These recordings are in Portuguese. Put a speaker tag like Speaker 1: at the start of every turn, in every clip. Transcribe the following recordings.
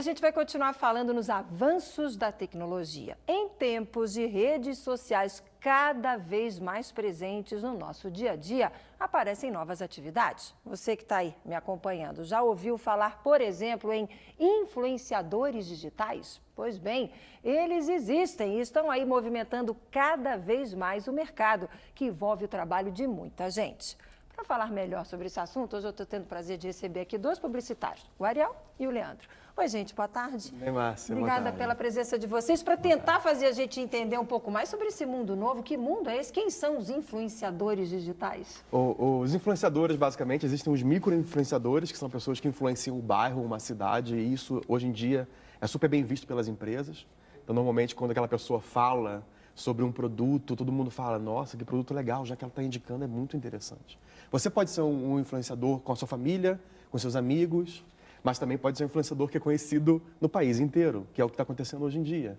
Speaker 1: A gente vai continuar falando nos avanços da tecnologia. Em tempos de redes sociais cada vez mais presentes no nosso dia a dia, aparecem novas atividades. Você que está aí me acompanhando, já ouviu falar, por exemplo, em influenciadores digitais? Pois bem, eles existem e estão aí movimentando cada vez mais o mercado, que envolve o trabalho de muita gente. Para falar melhor sobre esse assunto, hoje eu estou tendo o prazer de receber aqui dois publicitários, o Ariel e o Leandro. Oi, gente, boa tarde.
Speaker 2: Bem, Márcia,
Speaker 1: obrigada
Speaker 2: boa tarde.
Speaker 1: pela presença de vocês para tentar fazer a gente entender um pouco mais sobre esse mundo novo. Que mundo é esse? Quem são os influenciadores digitais?
Speaker 2: Os influenciadores, basicamente, existem os micro-influenciadores, que são pessoas que influenciam um bairro, uma cidade, e isso, hoje em dia, é super bem visto pelas empresas. Então, normalmente, quando aquela pessoa fala sobre um produto, todo mundo fala, nossa, que produto legal, já que ela está indicando, é muito interessante. Você pode ser um influenciador com a sua família, com seus amigos, mas também pode ser um influenciador que é conhecido no país inteiro, que é o que está acontecendo hoje em dia.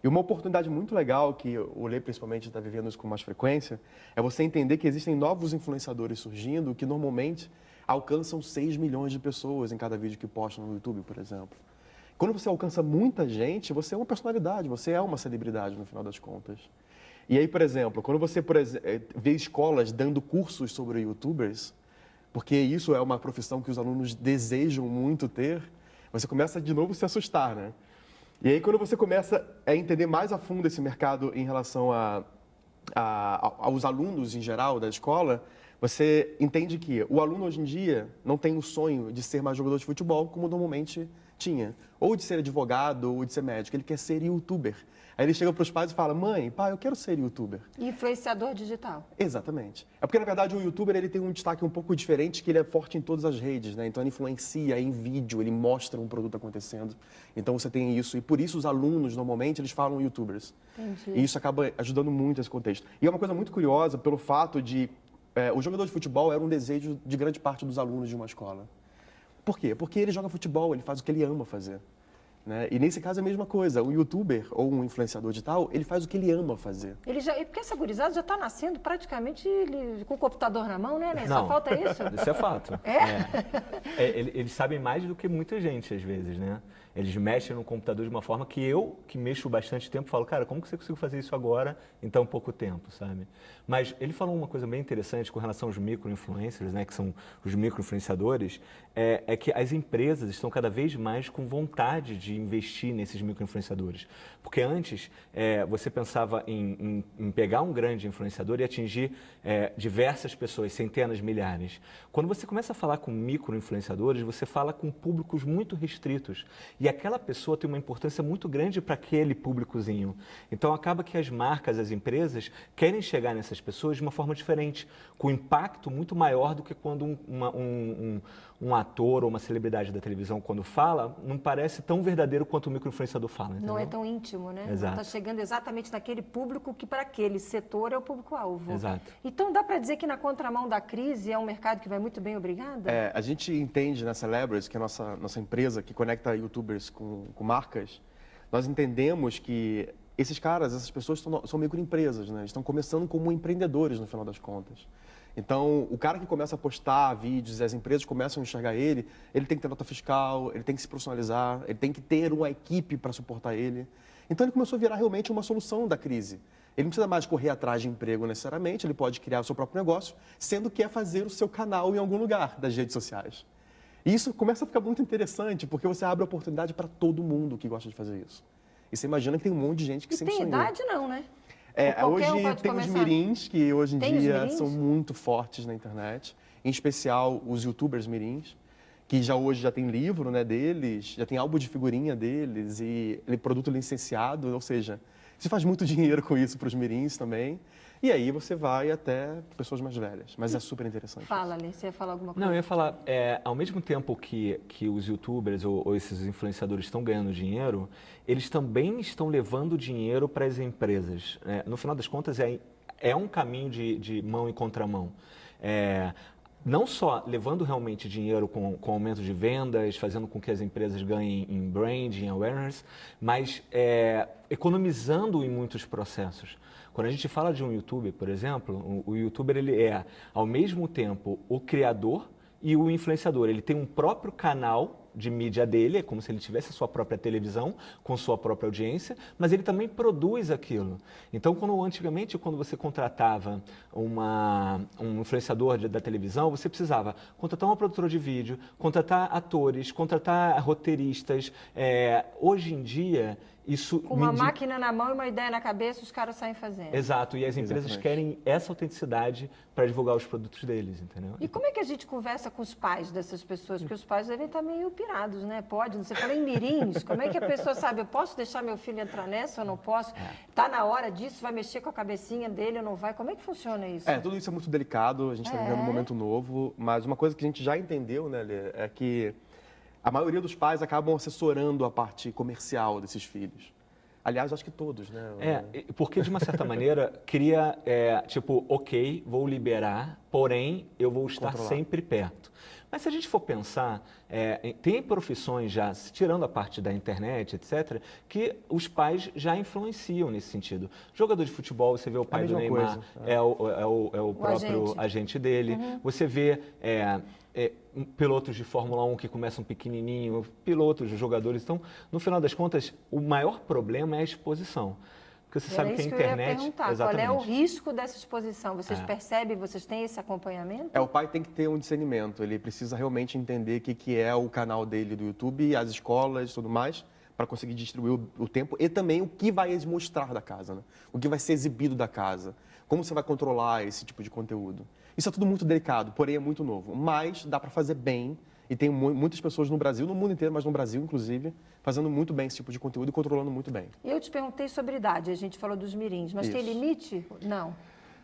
Speaker 2: E uma oportunidade muito legal, que o Lê principalmente está vivendo isso com mais frequência, é você entender que existem novos influenciadores surgindo que normalmente alcançam 6 milhões de pessoas em cada vídeo que postam no YouTube, por exemplo. Quando você alcança muita gente, você é uma personalidade, você é uma celebridade no final das contas. E aí, por exemplo, quando você vê escolas dando cursos sobre YouTubers, porque isso é uma profissão que os alunos desejam muito ter, você começa de novo a se assustar, né? E aí, quando você começa a entender mais a fundo esse mercado em relação aos alunos em geral da escola, você entende que o aluno hoje em dia não tem o sonho de ser mais jogador de futebol como normalmente tinha, ou de ser advogado, ou de ser médico, ele quer ser youtuber. Aí ele chega para os pais e fala, mãe, pai, eu quero ser youtuber.
Speaker 1: Influenciador digital.
Speaker 2: Exatamente. É porque, na verdade, o youtuber ele tem um destaque um pouco diferente, que ele é forte em todas as redes, né? Então, ele influencia em vídeo, ele mostra um produto acontecendo. Então, você tem isso. E por isso, os alunos, normalmente, eles falam youtubers.
Speaker 1: Entendi.
Speaker 2: E isso acaba ajudando muito esse contexto. E é uma coisa muito curiosa pelo fato de... o jogador de futebol era um desejo de grande parte dos alunos de uma escola. Por quê? Porque ele joga futebol, ele faz o que ele ama fazer. Né? E nesse caso é a mesma coisa, um youtuber ou um influenciador digital, ele faz o que ele ama fazer.
Speaker 1: Porque essa gurizada já está nascendo praticamente com o computador na mão, né?
Speaker 3: Não,
Speaker 1: Só falta isso?
Speaker 3: Isso é fato. Eles sabem mais do que muita gente, às vezes, né? Eles mexem no computador de uma forma que eu, que mexo bastante tempo, falo, cara, como que você conseguiu fazer isso agora em tão pouco tempo, sabe? Mas ele falou uma coisa bem interessante com relação aos micro-influencers, né, que são os micro-influenciadores, é que as empresas estão cada vez mais com vontade de investir nesses micro-influenciadores. Porque antes, você pensava em pegar um grande influenciador e atingir diversas pessoas, centenas, milhares. Quando você começa a falar com micro-influenciadores, você fala com públicos muito restritos. E aquela pessoa tem uma importância muito grande para aquele públicozinho. Então, acaba que as marcas, as empresas, querem chegar nessas pessoas de uma forma diferente, com impacto muito maior do que quando um ator ou uma celebridade da televisão, quando fala, não parece tão verdadeiro quanto o micro-influenciador fala. Entendeu?
Speaker 1: Não é tão íntimo, né?
Speaker 3: Exato.
Speaker 1: Está chegando exatamente naquele público que, para aquele setor, é o público-alvo.
Speaker 3: Exato.
Speaker 1: Então, dá para dizer que, na contramão da crise, é um mercado que vai muito bem, obrigada?
Speaker 2: A gente entende na Celebrity, que é a nossa empresa que conecta youtubers com marcas, nós entendemos que esses caras, essas pessoas são microempresas, né? Estão começando como empreendedores no final das contas. Então, o cara que começa a postar vídeos e as empresas começam a enxergar ele tem que ter nota fiscal, ele tem que se profissionalizar, ele tem que ter uma equipe para suportar ele. Então, ele começou a virar realmente uma solução da crise. Ele não precisa mais correr atrás de emprego necessariamente, ele pode criar o seu próprio negócio, sendo que é fazer o seu canal em algum lugar das redes sociais. E isso começa a ficar muito interessante, porque você abre oportunidade para todo mundo que gosta de fazer isso. E você imagina que tem um monte de gente que sempre sonhou.
Speaker 1: Tem idade não, né?
Speaker 2: Hoje tem os mirins, que hoje em dia são muito fortes na internet. Em especial os youtubers mirins, que hoje já tem livro, né, deles, já tem álbum de figurinha deles e produto licenciado, ou seja, você faz muito dinheiro com isso para os mirins também. E aí você vai até pessoas mais velhas, mas é super interessante.
Speaker 1: Fala, Lê, você ia falar alguma coisa?
Speaker 3: Não, eu ia falar, ao mesmo tempo que os youtubers ou esses influenciadores estão ganhando dinheiro, eles também estão levando dinheiro para as empresas. No final das contas, é um caminho de mão e contramão. Não só levando realmente dinheiro com aumento de vendas, fazendo com que as empresas ganhem em branding, awareness, mas economizando em muitos processos. Quando a gente fala de um youtuber, por exemplo, o youtuber ele é, ao mesmo tempo, o criador e o influenciador. Ele tem um próprio canal de mídia dele, é como se ele tivesse a sua própria televisão, com sua própria audiência, mas ele também produz aquilo. Então, antigamente, quando você contratava um influenciador da televisão, você precisava contratar uma produtora de vídeo, contratar atores, contratar roteiristas. Hoje em dia, isso...
Speaker 1: Com uma máquina na mão e uma ideia na cabeça, os caras saem fazendo.
Speaker 3: Exato, e as empresas querem essa autenticidade para divulgar os produtos deles, entendeu?
Speaker 1: E como é que a gente conversa com os pais dessas pessoas? Porque os pais devem estar meio pirados, né? Pode, você fala em mirins, como é que a pessoa sabe, eu posso deixar meu filho entrar nessa ou não posso? Está na hora disso, vai mexer com a cabecinha dele ou não vai? Como é que funciona isso?
Speaker 2: Tudo isso é muito delicado, a gente está vivendo um momento novo, mas uma coisa que a gente já entendeu, né, Lê, é que a maioria dos pais acabam assessorando a parte comercial desses filhos. Aliás, acho que todos, né?
Speaker 3: Porque de uma certa maneira cria, ok, vou liberar, porém eu vou estar sempre perto. Mas se a gente for pensar, tem profissões já, tirando a parte da internet, etc., que os pais já influenciam nesse sentido. Jogador de futebol, você vê o pai do Neymar, é o próprio agente dele. Você vê pilotos de Fórmula 1 que começam pequenininho, pilotos, jogadores. Então, no final das contas, o maior problema é a exposição. Porque você sabe que a internet...
Speaker 1: Eu ia perguntar,
Speaker 3: exatamente.
Speaker 1: qual é o risco dessa exposição? Vocês percebem, vocês têm esse acompanhamento?
Speaker 2: O pai tem que ter um discernimento, ele precisa realmente entender o que é o canal dele do YouTube, as escolas e tudo mais, para conseguir distribuir o tempo e também o que vai mostrar da casa, né? O que vai ser exibido da casa, como você vai controlar esse tipo de conteúdo. Isso é tudo muito delicado, porém é muito novo, mas dá para fazer bem e tem muitas pessoas no Brasil, no mundo inteiro, mas no Brasil inclusive, fazendo muito bem esse tipo de conteúdo e controlando muito bem.
Speaker 1: E eu te perguntei sobre idade, a gente falou dos mirins, mas tem limite? Não.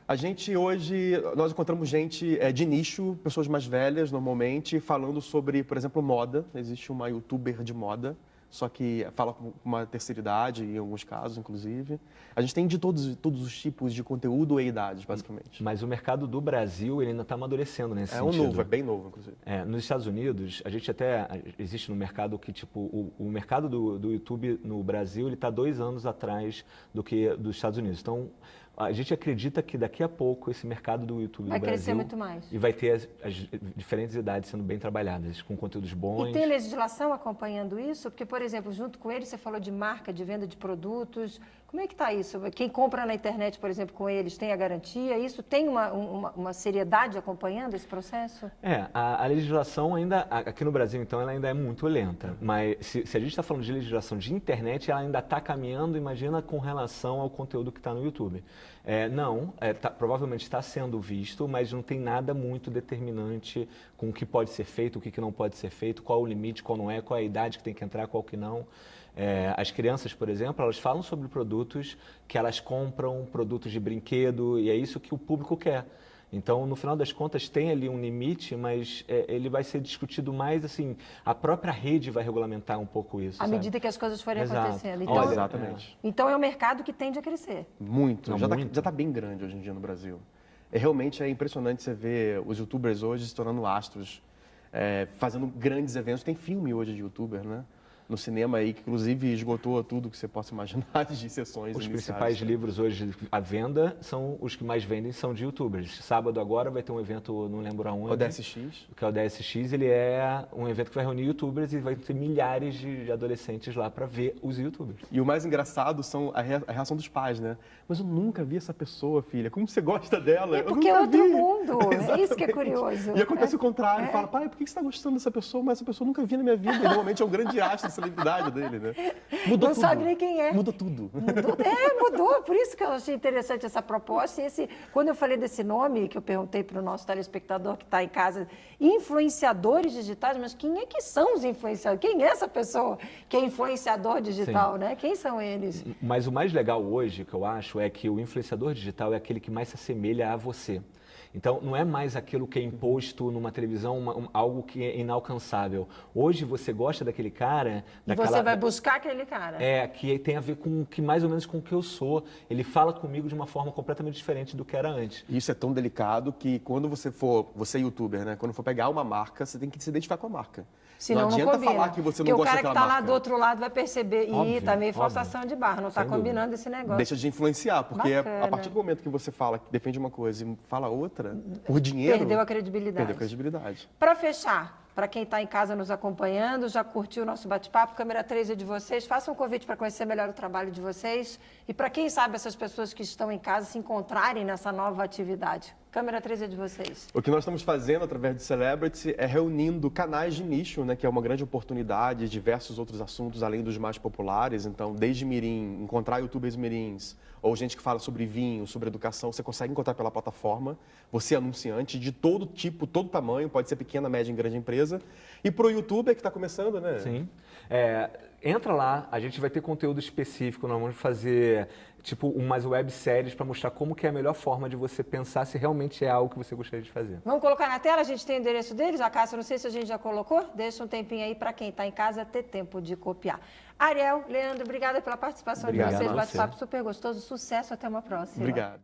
Speaker 2: A gente hoje, nós encontramos gente de nicho, pessoas mais velhas normalmente, falando sobre, por exemplo, moda. Existe uma youtuber de moda, só que fala com uma terceira idade, em alguns casos, inclusive. A gente tem de todos os tipos de conteúdo e idades, basicamente.
Speaker 3: Mas o mercado do Brasil, ele ainda está amadurecendo nesse sentido.
Speaker 2: É bem novo, inclusive.
Speaker 3: Nos Estados Unidos, a gente até, existe no mercado que, o mercado do YouTube no Brasil, ele está 2 anos atrás do que dos Estados Unidos. Então, a gente acredita que daqui a pouco esse mercado do YouTube no Brasil...
Speaker 1: Vai crescer muito mais.
Speaker 3: E vai ter as diferentes idades sendo bem trabalhadas, com conteúdos bons.
Speaker 1: E tem legislação acompanhando isso? Porque, por exemplo, junto com eles, você falou de marca, de venda de produtos. Como é que está isso? Quem compra na internet, por exemplo, com eles, tem a garantia? Isso tem uma seriedade acompanhando esse processo?
Speaker 3: A legislação ainda, aqui no Brasil, então, ela ainda é muito lenta. Mas se a gente está falando de legislação de internet, ela ainda está caminhando, imagina, com relação ao conteúdo que está no YouTube. Provavelmente está sendo visto, mas não tem nada muito determinante com o que pode ser feito, o que não pode ser feito, qual o limite, qual não é, qual a idade que tem que entrar, qual que não. As crianças, por exemplo, elas falam sobre produtos que elas compram, produtos de brinquedo, e é isso que o público quer. Então, no final das contas, tem ali um limite, mas ele vai ser discutido mais, assim, a própria rede vai regulamentar um pouco isso.
Speaker 1: À medida que as coisas forem acontecendo.
Speaker 2: Então, exatamente.
Speaker 1: Então, é um mercado que tende a crescer.
Speaker 2: Muito. Já está bem grande hoje em dia no Brasil. Realmente é impressionante você ver os youtubers hoje se tornando astros, fazendo grandes eventos. Tem filme hoje de youtuber, né? No cinema aí, que inclusive esgotou tudo que você possa imaginar de sessões
Speaker 3: Os
Speaker 2: iniciais.
Speaker 3: principais livros hoje à venda são os que mais vendem, são de youtubers. Sábado agora vai ter um evento, não lembro aonde.
Speaker 2: O DSX.
Speaker 3: Que é o DSX, ele é um evento que vai reunir youtubers e vai ter milhares de adolescentes lá para ver os youtubers.
Speaker 2: E o mais engraçado são a reação dos pais, né? Mas eu nunca vi essa pessoa, filha. Como você gosta dela?
Speaker 1: Porque é outro mundo. É isso que é curioso.
Speaker 2: E acontece o contrário. Fala, pai, por que você está gostando dessa pessoa? Mas essa pessoa eu nunca vi na minha vida. E normalmente é um grande astro, celebridade dele, né? Mudou
Speaker 1: não
Speaker 2: tudo.
Speaker 1: sabe nem quem é.
Speaker 2: Mudou tudo.
Speaker 1: Mudou. Por isso que eu achei interessante essa proposta. Quando eu falei desse nome, que eu perguntei para o nosso telespectador que está em casa, influenciadores digitais, mas quem é que são os influenciadores? Quem é essa pessoa que é influenciador digital, né? Quem são eles?
Speaker 3: Mas o mais legal hoje, que eu acho, é que o influenciador digital é aquele que mais se assemelha a você. Então, não é mais aquilo que é imposto numa televisão, algo que é inalcançável. Hoje, você gosta daquele cara...
Speaker 1: E você vai buscar aquele cara.
Speaker 3: Que tem a ver com mais ou menos com o que eu sou. Ele fala comigo de uma forma completamente diferente do que era antes.
Speaker 2: Isso é tão delicado que quando você é youtuber, né? Quando for pegar uma marca, você tem que se identificar com a marca.
Speaker 1: Senão
Speaker 2: não adianta
Speaker 1: combina.
Speaker 2: falar que você não gosta daquela marca. Porque o cara que está lá
Speaker 1: do outro lado vai perceber, tá meio forçação de barra, não está combinando esse negócio.
Speaker 2: Deixa de influenciar, porque a partir do momento que você fala que defende uma coisa e fala outra, por dinheiro...
Speaker 1: Perdeu a credibilidade.
Speaker 2: Perdeu a credibilidade.
Speaker 1: Para fechar, Para quem está em casa nos acompanhando, já curtiu o nosso bate-papo, câmera 3 é de vocês. Faça um convite para conhecer melhor o trabalho de vocês. E para quem sabe essas pessoas que estão em casa se encontrarem nessa nova atividade. Câmera 3 é de vocês.
Speaker 2: O que nós estamos fazendo através do Celebrity é reunindo canais de nicho, né, que é uma grande oportunidade, diversos outros assuntos além dos mais populares. Então, desde mirim, encontrar youtubers mirins, ou gente que fala sobre vinho, sobre educação, você consegue encontrar pela plataforma. Você é anunciante de todo tipo, todo tamanho, pode ser pequena, média, em grande empresa. E para o youtuber que está começando, né?
Speaker 3: Sim. Entra lá, a gente vai ter conteúdo específico, nós vamos fazer tipo umas webséries para mostrar como que é a melhor forma de você pensar se realmente é algo que você gostaria de fazer.
Speaker 1: Vamos colocar na tela, a gente tem o endereço deles, a Cássia, não sei se a gente já colocou, deixa um tempinho aí para quem está em casa ter tempo de copiar. Ariel, Leandro, obrigada pela participação de vocês, bate-papo super gostoso, sucesso, até uma próxima.
Speaker 2: Obrigado.